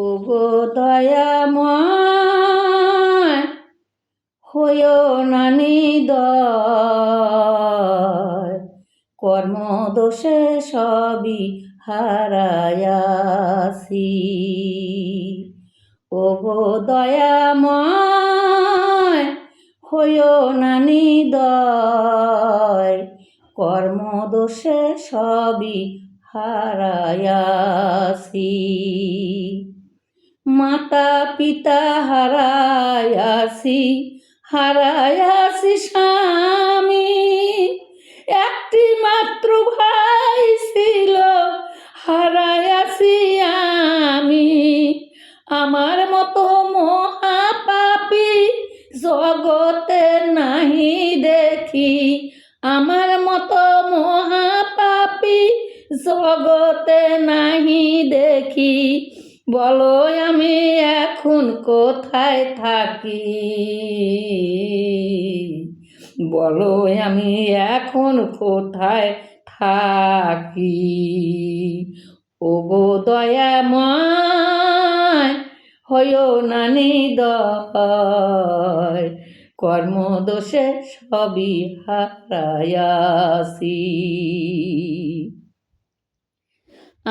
ওগো দয়াময় হইও না নিদয়, কর্মদোষে সবই হারায়াছি। ওগো দয়াময় হইও না নিদয়, কর্মদোষে সবই হারায়াছি। মাতা পিতা হারায়াছি, হারায়াছি স্বামী, একটি মাত্র ভাই ছিল হারায়াছি আমি। আমার মতো মহাপাপী জগতে নাহি দেখি, আমার মতো মহাপাপী জগতে নাহি দেখি। বলো আমি এখন কোথায় থাকি, বলো আমি এখন কোথায় থাকি। ওগো দয়াময় হইও না নিদয়, কর্মদোষে সবই হারায়াছি।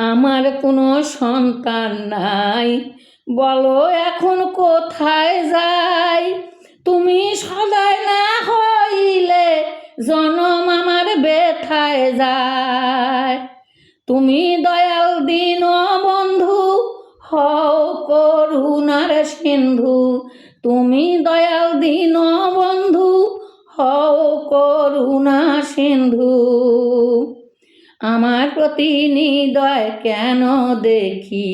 আমার কোনো সন্তান নাই, বলো এখন কোথায় যাই। তুমি সদয় না হইলে জনম আমার ব্যথায় যায়। তুমি দয়াল দীন বন্ধু হও করুণার সিন্ধু, তুমি দয়াল দীন বন্ধু হও করুণা সিন্ধু। আমার প্রতি নিদয় কেন দেখি,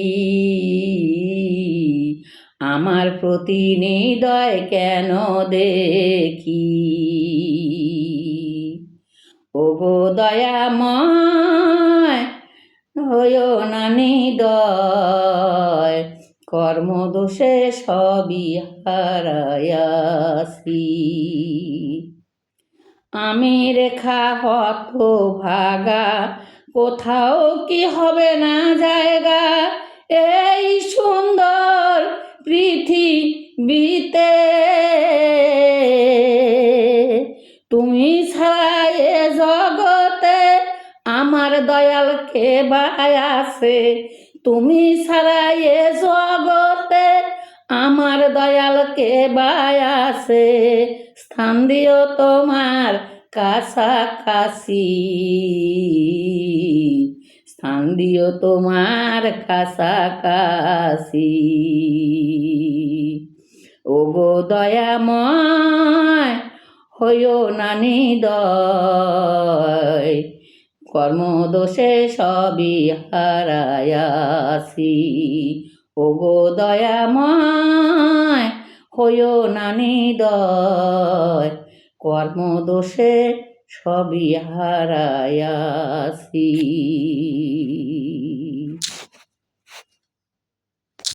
আমার প্রতি নিদয় কেন দেখি। ওগো দয়াময় হইও না নিদয়, কর্মদোষে সবই হারায়াছি। আমি রেখা হতভাগা, কোথাও কি হবে না জায়গা এই সুন্দর পৃথিবীতে। তুমি ছাড়া এ জগতে আমার দয়াল কে বা আছে, তুমি ছাড়া এ জগতে আমার দয়াল কে বা আছে। স্থান দিও তোমার কাছাকাছি, স্থান দিও তোমার কাছাকাছি। ওগো দয়াময় হইও না নিদয়, কর্মদোষে সবই হারায়াছি। ওগো দয়াময় হইও না নিদয়, কর্মদোষে সবই হারায়াছি।